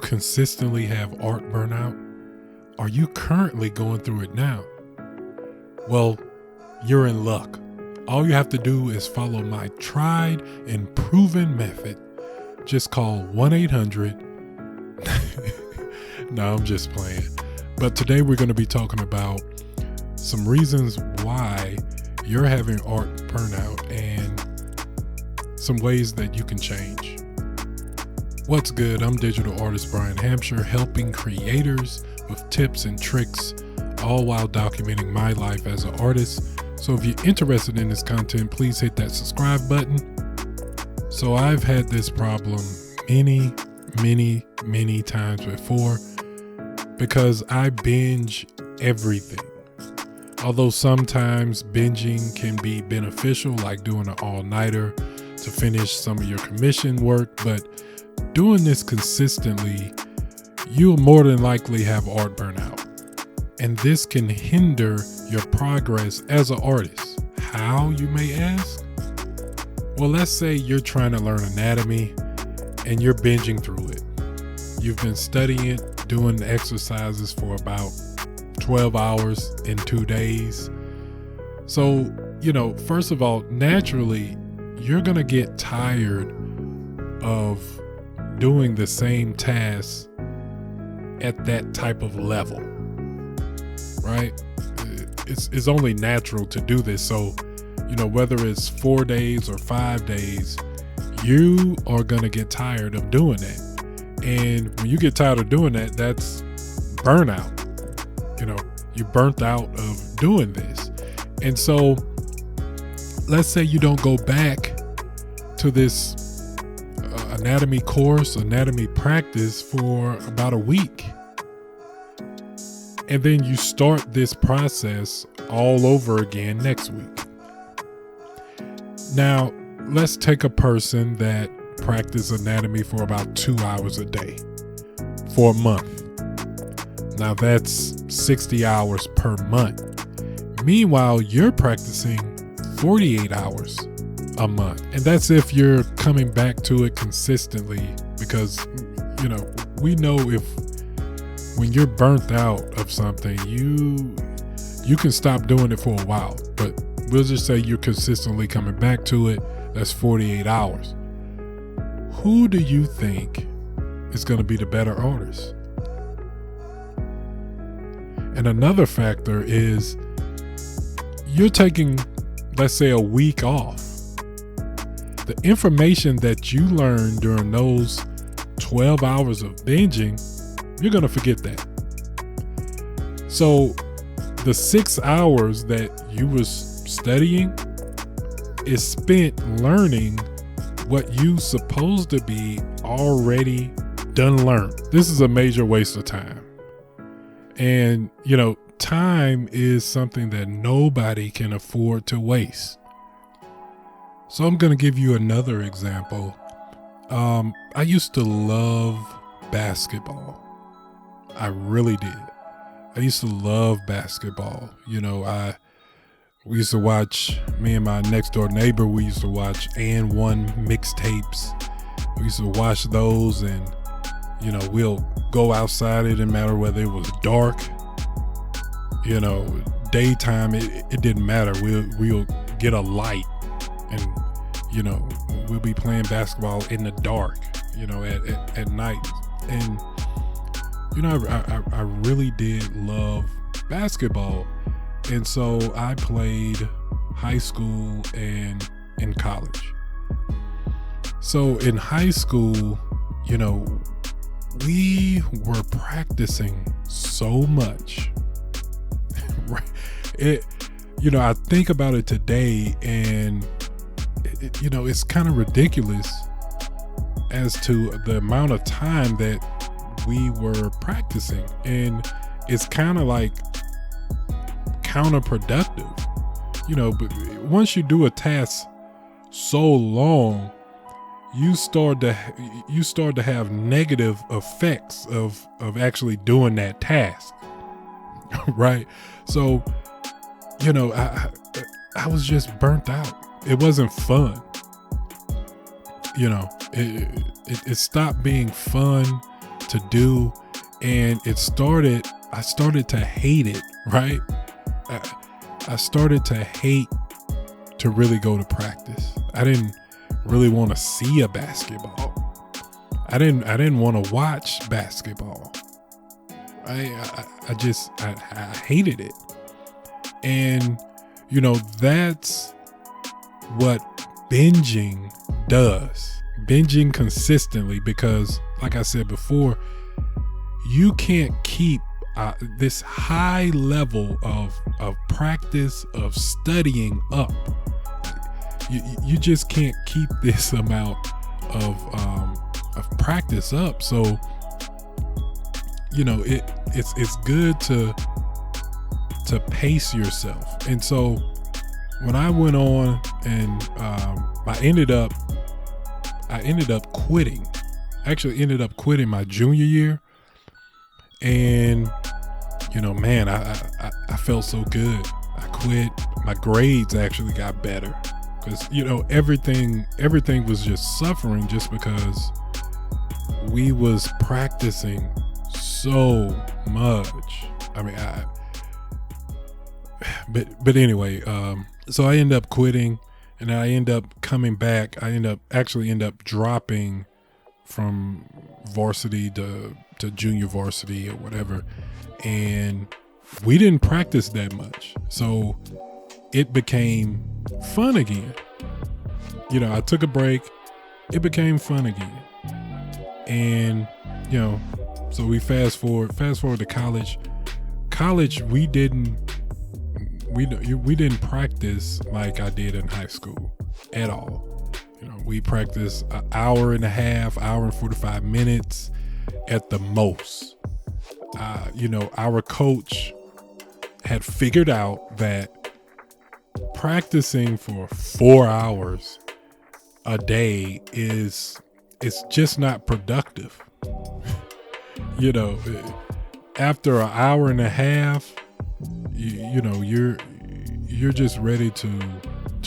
consistently have art burnout? Are you currently going through it now? Well, you're in luck. All you have to do is follow my tried and proven method. Just call 1-800. No, I'm just playing. But today we're going to be talking about some reasons why you're having art burnout and some ways that you can change. What's good? I'm digital artist Brian Hampshire, helping creators with tips and tricks, all while documenting my life as an artist. So if you're interested in this content, please hit that subscribe button. So I've had this problem many times before because I binge everything. Although sometimes binging can be beneficial, like doing an all-nighter to finish some of your commission work, but doing this consistently, you'll more than likely have art burnout. And this can hinder your progress as an artist. How, you may ask? Well, let's say you're trying to learn anatomy and you're binging through it. You've been studying it, doing the exercises for about 12 hours in 2 days. So, first of all, naturally, you're going to get tired of doing the same tasks at that type of level, right? It's only natural to do this. So, whether it's 4 days or 5 days, you are going to get tired of doing that. And when you get tired of doing that, that's burnout. You're burnt out of doing this. And so let's say you don't go back to this anatomy course, anatomy practice for about a week. And then you start this process all over again next week. Now, let's take a person that practices anatomy for about 2 hours a day for a month. Now that's 60 hours per month. Meanwhile, you're practicing 48 hours a month. And that's if you're coming back to it consistently, because, we know when you're burnt out of something, you can stop doing it for a while, but we'll just say you're consistently coming back to it. That's 48 hours. Who do you think is going to be the better artist? And another factor is you're taking, let's say, a week off. The information that you learned during those 12 hours of binging, you're going to forget that. So the 6 hours that you was studying is spent learning what you supposed to be already done learned. This is a major waste of time. And, time is something that nobody can afford to waste. So I'm going to give you another example. I used to love basketball. I really did. I used to love basketball. We used to watch, me and my next door neighbor, we used to watch &1 mixtapes. We used to watch those and, we'll go outside. It didn't matter whether it was dark, daytime, it didn't matter. We'll get a light and, we'll be playing basketball in the dark, at night. And, I really did love basketball. And so I played high school and in college. So in high school, we were practicing so much. I think about it today and, it's kind of ridiculous as to the amount of time that we were practicing. And it's kind of like counterproductive, but once you do a task so long, you start to have negative effects of actually doing that task. Right? So, I was just burnt out. It wasn't fun. It stopped being fun to do. And I started to hate it, right? I started to hate to really go to practice. I didn't really want to see a basketball. I didn't want to watch basketball. I hated it. And, that's what binging does. Binging consistently, because like I said before, you can't keep this high level of practice, of studying up. You just can't keep this amount of practice up. So, it's good to pace yourself. And so when I went on and I ended up quitting. Actually ended up quitting my junior year. And man, I felt so good. I quit. My grades actually got better, because everything was just suffering just because we was practicing so much. I mean, but anyway, so I end up quitting, and I end up coming back. I end up dropping from varsity to junior varsity or whatever, and we didn't practice that much, so it became fun again. I took a break, it became fun again. And so we fast forward to college. We didn't practice like I did in high school at all. We practiced an hour and 45 minutes at the most. Our coach had figured out that practicing for 4 hours a day it's just not productive. After an hour and a half, you're just ready to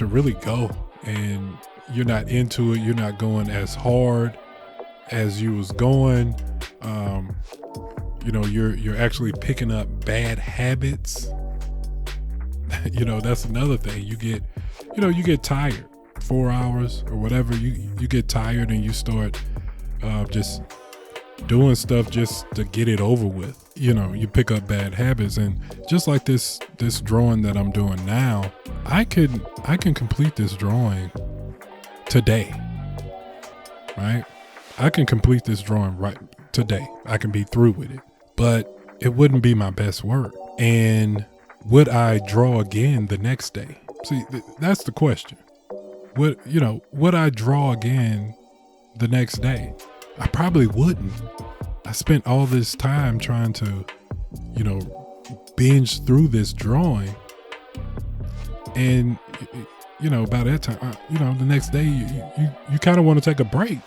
really go, and you're not into it. You're not going as hard as you was going. You're actually picking up bad habits. That's another thing. You get tired. 4 hours or whatever, you get tired, and you start just doing stuff just to get it over with. You pick up bad habits. And just like this drawing that I'm doing now, I can complete this drawing today, right? I can complete this drawing right today. I can be through with it, but it wouldn't be my best work. And would I draw again the next day? See, that's the question. Would I draw again the next day? I probably wouldn't. I spent all this time trying to, binge through this drawing. And, by that time, the next day, you kind of want to take a break.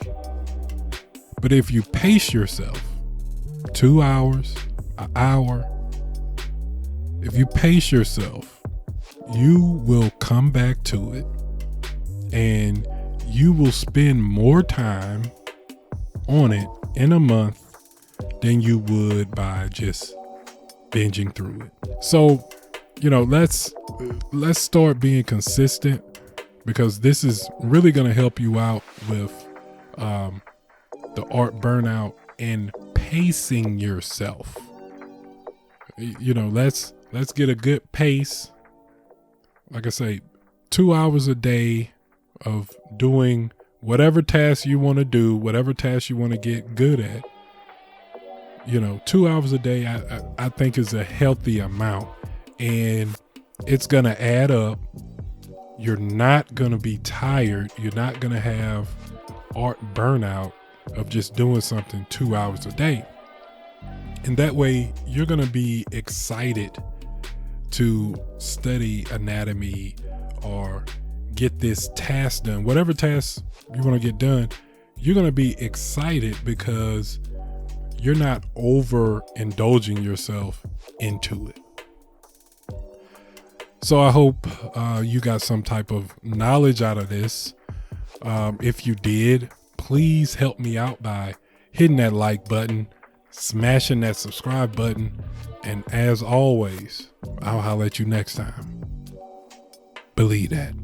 But if you pace yourself 2 hours, an hour, if you pace yourself, you will come back to it, and you will spend more time on it in a month than you would by just binging through it. So, let's start being consistent, because this is really going to help you out with the art burnout and pacing yourself. Let's get a good pace. Like I say, 2 hours a day of doing whatever task you want to do, whatever task you want to get good at. 2 hours a day, I think is a healthy amount, and it's going to add up. You're not going to be tired. You're not going to have art burnout of just doing something 2 hours a day. And that way you're going to be excited to study anatomy or get this task done. Whatever task you want to get done, you're going to be excited because you're not over indulging yourself into it. So I hope you got some type of knowledge out of this. If you did, please help me out by hitting that like button, smashing that subscribe button. And as always, I'll holler at you next time. Believe that.